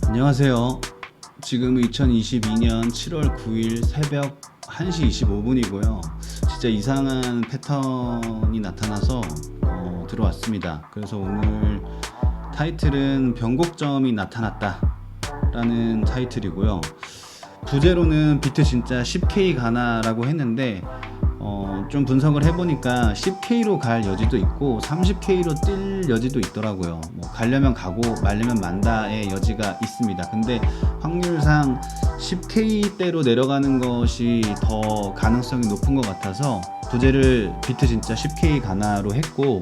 안녕하세요. 지금은 2022년 7월 9일 새벽 1시 25분이고요. 진짜 이상한 패턴이 나타나서 들어왔습니다. 그래서 오늘 타이틀은 변곡점이 나타났다 라는 타이틀이고요. 부제로는 비트 진짜 10K 가나라고 했는데 좀 분석을 해보니까 10K로 갈 여지도 있고 30K로 뛸 여지도 있더라고요. 뭐 가려면 가고 말려면 만다의 여지가 있습니다. 근데 확률상 10K대로 내려가는 것이 더 가능성이 높은 것 같아서 부제를 비트 진짜 10K 가나로 했고,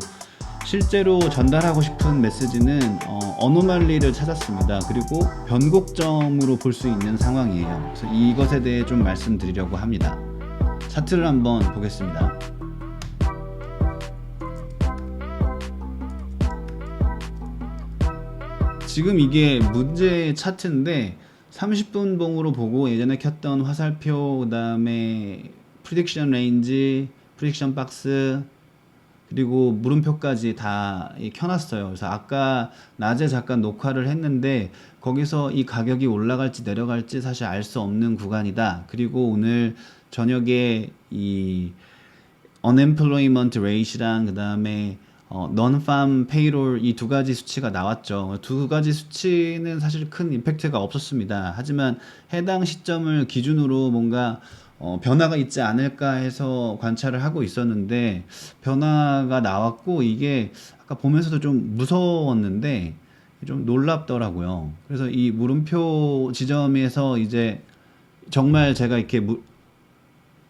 실제로 전달하고 싶은 메시지는 어노말리를 찾았습니다. 그리고 변곡점으로 볼 수 있는 상황이에요. 그래서 이것에 대해 좀 말씀드리려고 합니다. 차트를 한번 보겠습니다. 지금 이게 문제의 차트인데 30분 봉으로 보고 예전에 켰던 화살표, 그 다음에 프리딕션 레인지, 프리딕션 박스, 그리고 물음표까지 다 켜놨어요. 그래서 아까 낮에 잠깐 녹화를 했는데 거기서 이 가격이 올라갈지 내려갈지 사실 알 수 없는 구간이다. 그리고 오늘 저녁에 이 unemployment rate랑 그 다음에 non-farm payroll 이 두 가지 수치가 나왔죠. 두 가지 수치는 사실 큰 임팩트가 없었습니다. 하지만 해당 시점을 기준으로 뭔가 변화가 있지 않을까 해서 관찰을 하고 있었는데 변화가 나왔고, 이게 아까 보면서도 좀 무서웠는데 좀 놀랍더라고요. 그래서 이 물음표 지점에서 이제 정말 제가 이렇게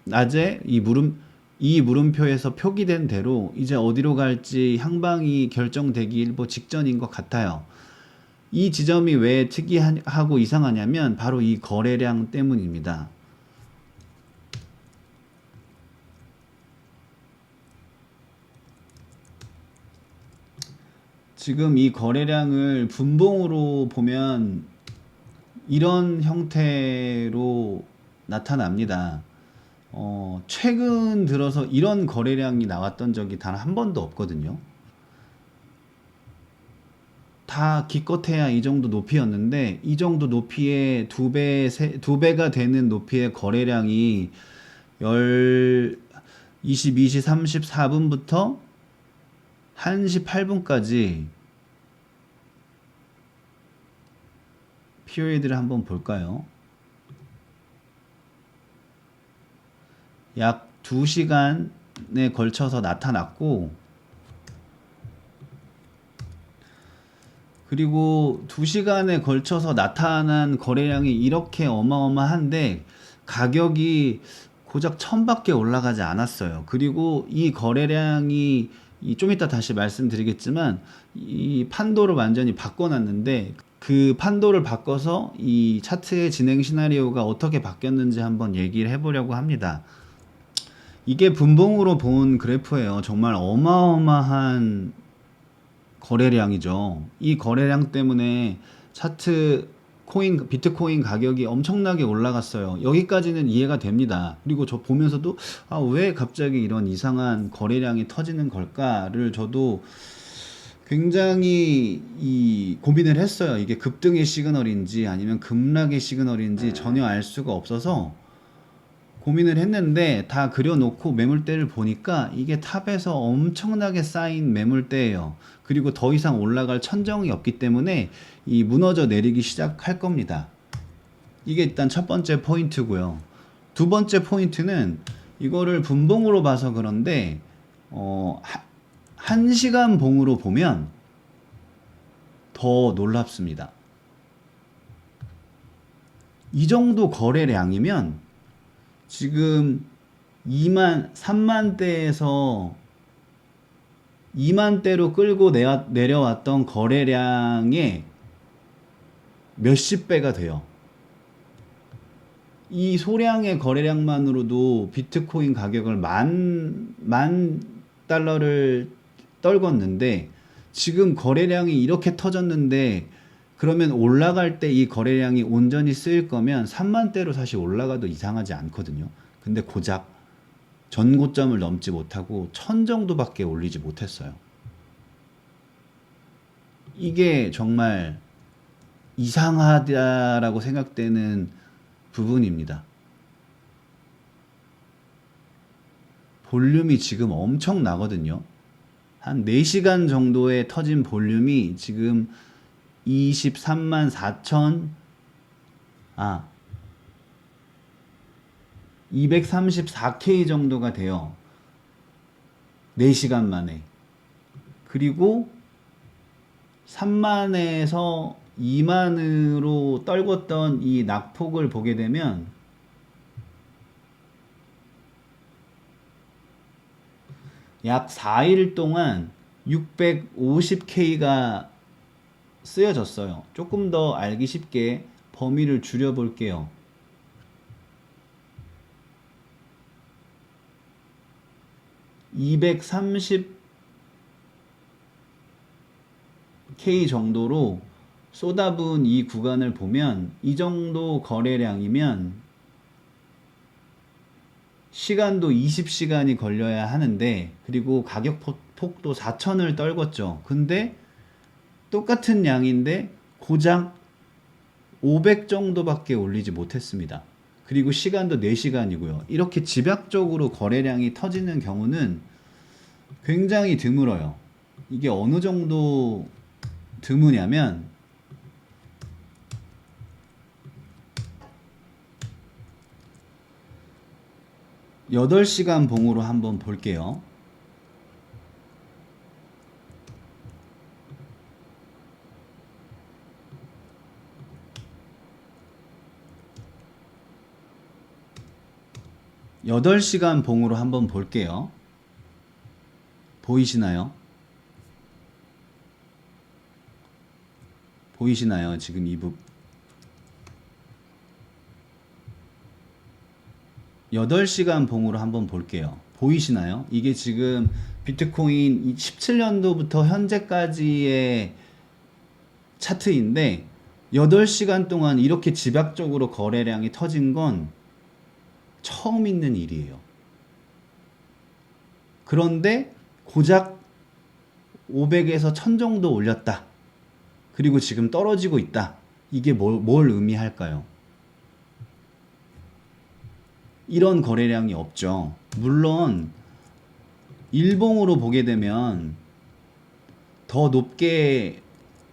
낮에 이 물음표에서 표기된 대로 이제 어디로 갈지 향방이 결정되기 일보 직전인 것 같아요. 이 지점이 왜 특이하고 이상하냐면 바로 이 거래량 때문입니다. 지금 이 거래량을 분봉으로 보면 이런 형태로 나타납니다. 최근 들어서 이런 거래량이 나왔던 적이 단 한 번도 없거든요. 다 기껏해야 이 정도 높이였는데 이 정도 높이의 두 배가 되는 높이의 거래량이 22시 34분부터 1시 8분까지 피리어드를 한번 볼까요? 약 2시간에 걸쳐서 나타났고, 그리고 2시간에 걸쳐서 나타난 거래량이 이렇게 어마어마한데 가격이 고작 1000밖에 올라가지 않았어요. 그리고 이 거래량이 좀 이따 다시 말씀드리겠지만 이 판도를 완전히 바꿔놨는데, 그 판도를 바꿔서 이 차트의 진행 시나리오가 어떻게 바뀌었는지 한번 얘기를 해보려고 합니다. 이게 분봉으로 본 그래프예요. 정말 어마어마한 거래량이죠. 이 거래량 때문에 차트 비트코인 가격이 엄청나게 올라갔어요. 여기까지는 이해가 됩니다. 그리고 저 보면서도 왜 갑자기 이런 이상한 거래량이 터지는 걸까를 저도 굉장히 고민을 했어요. 이게 급등의 시그널인지 아니면 급락의 시그널인지 전혀 알 수가 없어서 고민을 했는데, 다 그려놓고 매물대를 보니까 이게 탑에서 엄청나게 쌓인 매물대예요. 그리고 더 이상 올라갈 천정이 없기 때문에 이 무너져 내리기 시작할 겁니다. 이게 일단 첫 번째 포인트고요. 두 번째 포인트는 이거를 분봉으로 봐서 그런데 1시간 봉으로 보면 더 놀랍습니다. 이 정도 거래량이면 지금 3만대에서 2만대로 끌고 내려왔던 거래량의 몇십 배가 돼요. 이 소량의 거래량만으로도 비트코인 가격을 만 달러를 떨궜는데, 지금 거래량이 이렇게 터졌는데 그러면 올라갈 때 이 거래량이 온전히 쓰일 거면 3만대로 사실 올라가도 이상하지 않거든요. 근데 고작 전고점을 넘지 못하고 1000 정도밖에 올리지 못했어요. 이게 정말 이상하다라고 생각되는 부분입니다. 볼륨이 지금 엄청 나거든요. 한 4시간 정도에 터진 볼륨이 지금 23만 4천 234K 정도가 돼요. 4시간 만에. 그리고 3만에서 2만으로 떨궜던 이 낙폭을 보게 되면 약 4일 동안 650K가 쓰여졌어요. 조금 더 알기 쉽게 범위를 줄여 볼게요. (230K) 정도로 쏟아부은 이 구간을 보면 이 정도 거래량이면 시간도 20시간이 걸려야 하는데, 그리고 가격 폭도 4천을 떨궜죠. 근데 똑같은 양인데 고작 500 정도밖에 올리지 못했습니다. 그리고 시간도 4시간이고요. 이렇게 집약적으로 거래량이 터지는 경우는 굉장히 드물어요. 이게 어느 정도 드무냐면 8시간 봉으로 한번 볼게요. 여덟 시간 봉으로 한번 볼게요. 보이시나요? 보이시나요? 지금 이 부분 8시간 봉으로 한번 볼게요. 보이시나요? 이게 지금 비트코인 17년도부터 현재까지의 차트인데 8시간 동안 이렇게 집약적으로 거래량이 터진 건 처음 있는 일이에요. 그런데 고작 500에서 1000 정도 올렸다. 그리고 지금 떨어지고 있다. 이게 뭘 의미할까요? 이런 거래량이 없죠. 물론 일봉으로 보게 되면 더 높게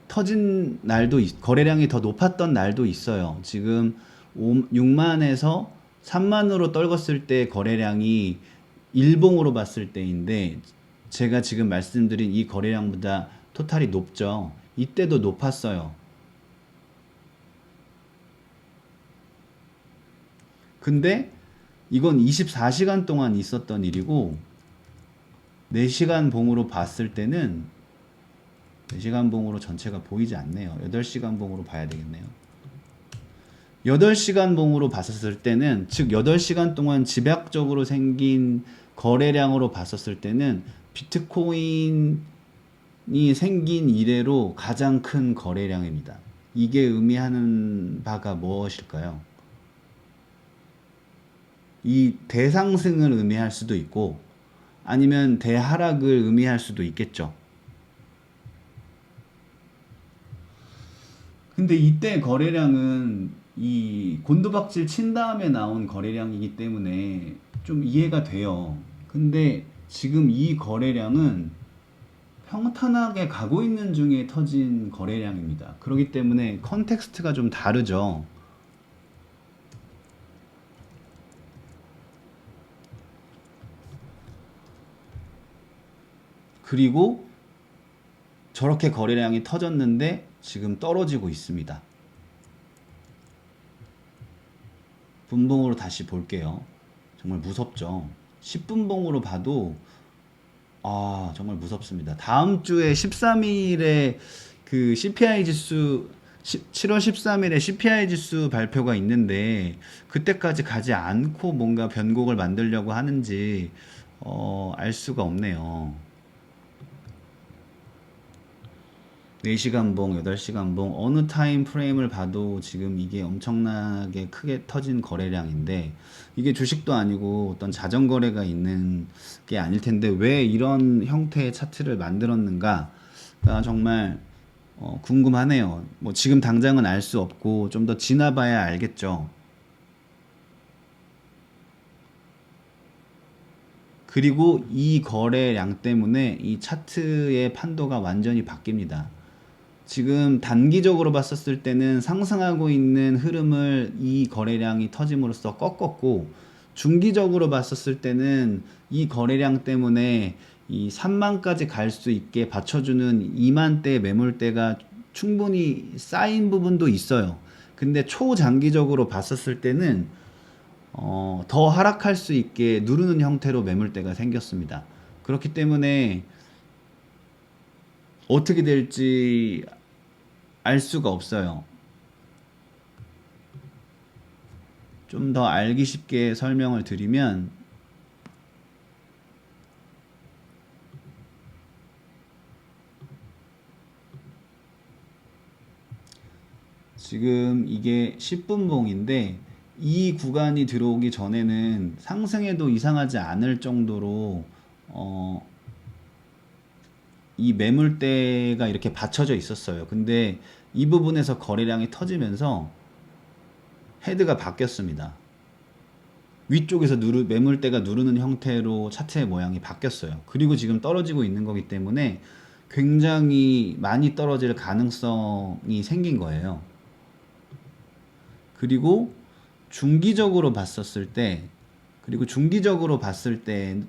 터진 날도 거래량이 더 높았던 날도 있어요. 지금 6만에서 3만으로 떨궜을 때 거래량이 일봉으로 봤을 때인데, 제가 지금 말씀드린 이 거래량보다 토탈이 높죠. 이때도 높았어요. 근데 이건 24시간 동안 있었던 일이고, 4시간 봉으로 봤을 때는 4시간 봉으로 전체가 보이지 않네요. 8시간 봉으로 봐야 되겠네요. 8시간 봉으로 봤었을 때는, 즉 8시간 동안 집약적으로 생긴 거래량으로 봤었을 때는 비트코인이 생긴 이래로 가장 큰 거래량입니다. 이게 의미하는 바가 무엇일까요? 이 대상승을 의미할 수도 있고 아니면 대하락을 의미할 수도 있겠죠. 근데 이때 거래량은 이 곤두박질 친 다음에 나온 거래량이기 때문에 좀 이해가 돼요. 근데 지금 이 거래량은 평탄하게 가고 있는 중에 터진 거래량입니다. 그렇기 때문에 컨텍스트가 좀 다르죠. 그리고 저렇게 거래량이 터졌는데 지금 떨어지고 있습니다. 분봉으로 다시 볼게요. 정말 무섭죠. 10분봉으로 봐도 정말 무섭습니다. 다음 주에 13일에 그 CPI 지수 7월 13일에 CPI 지수 발표가 있는데 그때까지 가지 않고 뭔가 변곡을 만들려고 하는지 알 수가 없네요. 4시간 봉, 8시간 봉 어느 타임 프레임을 봐도 지금 이게 엄청나게 크게 터진 거래량인데, 이게 주식도 아니고 어떤 자전거래가 있는 게 아닐 텐데 왜 이런 형태의 차트를 만들었는가? 정말 궁금하네요. 뭐 지금 당장은 알 수 없고 좀 더 지나봐야 알겠죠. 그리고 이 거래량 때문에 이 차트의 판도가 완전히 바뀝니다. 지금 단기적으로 봤었을 때는 상승하고 있는 흐름을 이 거래량이 터짐으로써 꺾었고, 중기적으로 봤었을 때는 이 거래량 때문에 이 3만까지 갈 수 있게 받쳐주는 2만대 매물대가 충분히 쌓인 부분도 있어요. 근데 초장기적으로 봤었을 때는 더 하락할 수 있게 누르는 형태로 매물대가 생겼습니다. 그렇기 때문에 어떻게 될지 알 수가 없어요. 좀 더 알기 쉽게 설명을 드리면, 지금 이게 10분봉인데 이 구간이 들어오기 전에는 상승해도 이상하지 않을 정도로 어, 이 매물대가 이렇게 받쳐져 있었어요. 근데 이 부분에서 거래량이 터지면서 헤드가 바뀌었습니다. 위쪽에서 매물대가 누르는 형태로 차트의 모양이 바뀌었어요. 그리고 지금 떨어지고 있는 거기 때문에 굉장히 많이 떨어질 가능성이 생긴 거예요. 그리고 중기적으로 봤었을 때, 그리고 중기적으로 봤을 때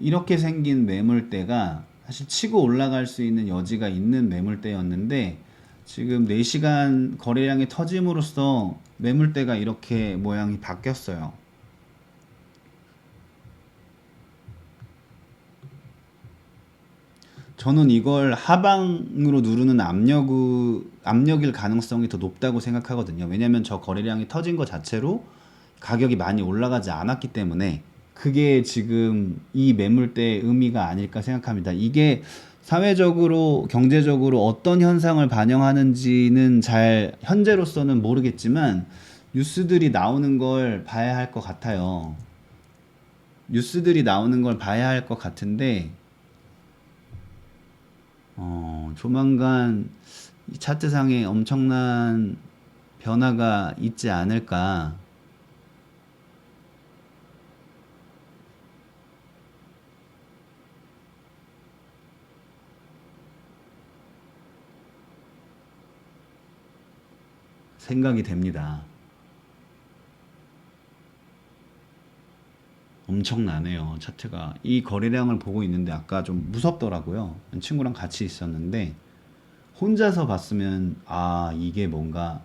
이렇게 생긴 매물대가 사실 치고 올라갈 수 있는 여지가 있는 매물대였는데, 지금 4시간 거래량이 터짐으로써 매물대가 이렇게 모양이 바뀌었어요. 저는 이걸 하방으로 누르는 압력일 가능성이 더 높다고 생각하거든요. 왜냐면 저 거래량이 터진 것 자체로 가격이 많이 올라가지 않았기 때문에 그게 지금 이 매물대의 의미가 아닐까 생각합니다. 이게 사회적으로, 경제적으로 어떤 현상을 반영하는지는 잘 현재로서는 모르겠지만 뉴스들이 나오는 걸 봐야 할 것 같아요. 뉴스들이 나오는 걸 봐야 할 것 같은데 조만간 이 차트상에 엄청난 변화가 있지 않을까. 생각이 됩니다. 엄청나네요, 차트가. 이 거래량을 보고 있는데 아까 좀 무섭더라고요. 친구랑 같이 있었는데 혼자서 봤으면 아, 이게 뭔가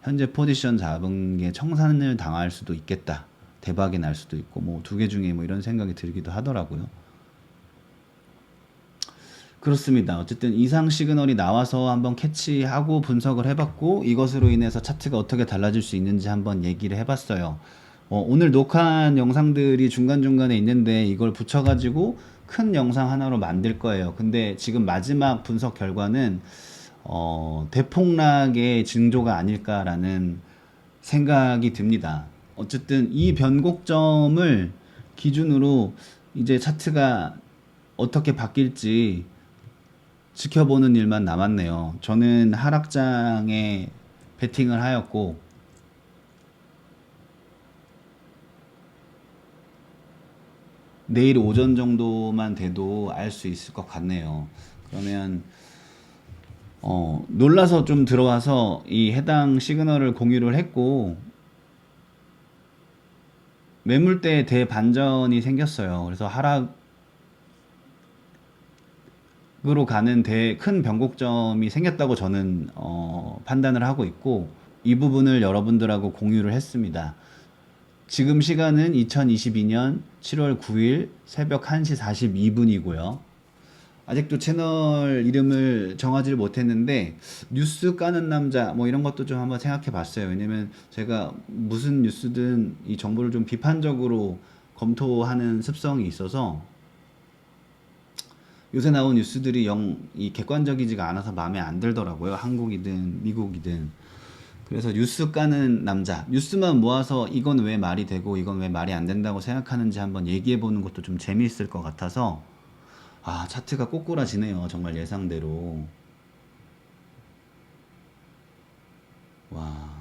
현재 포지션 잡은 게 청산을 당할 수도 있겠다. 대박이 날 수도 있고 뭐 두 개 중에 뭐 이런 생각이 들기도 하더라고요. 그렇습니다. 어쨌든 이상 시그널이 나와서 한번 캐치하고 분석을 해봤고, 이것으로 인해서 차트가 어떻게 달라질 수 있는지 한번 얘기를 해봤어요. 오늘 녹화한 영상들이 중간중간에 있는데 이걸 붙여가지고 큰 영상 하나로 만들 거예요. 근데 지금 마지막 분석 결과는 대폭락의 징조가 아닐까라는 생각이 듭니다. 어쨌든 이 변곡점을 기준으로 이제 차트가 어떻게 바뀔지 지켜보는 일만 남았네요. 저는 하락장에 베팅을 하였고, 내일 오전 정도만 돼도 알 수 있을 것 같네요. 그러면 놀라서 좀 들어와서 이 해당 시그널을 공유를 했고, 매물대에 대반전이 생겼어요. 그래서 하락으로 가는 큰 변곡점이 생겼다고 저는 판단을 하고 있고, 이 부분을 여러분들하고 공유를 했습니다. 지금 시간은 2022년 7월 9일 새벽 1시 42분이고요. 아직도 채널 이름을 정하지를 못했는데 뉴스 까는 남자 뭐 이런 것도 좀 한번 생각해 봤어요. 왜냐면 제가 무슨 뉴스든 이 정보를 좀 비판적으로 검토하는 습성이 있어서 요새 나온 뉴스들이 영 이 객관적이지가 않아서 마음에 안 들더라고요. 한국이든 미국이든. 그래서 뉴스 까는 남자, 뉴스만 모아서 이건 왜 말이 되고 이건 왜 말이 안 된다고 생각하는지 한번 얘기해 보는 것도 좀 재미있을 것 같아서 아, 차트가 꼬꾸라지네요. 정말 예상대로. 와.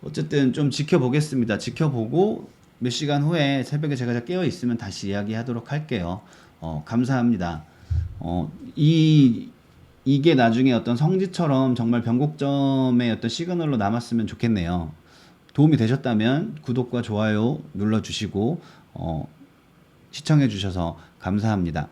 어쨌든 좀 지켜보겠습니다. 지켜보고 몇 시간 후에 새벽에 제가 깨어 있으면 다시 이야기하도록 할게요. 감사합니다. 이게 나중에 어떤 성지처럼 정말 변곡점의 어떤 시그널로 남았으면 좋겠네요. 도움이 되셨다면 구독과 좋아요 눌러주시고, 시청해주셔서 감사합니다.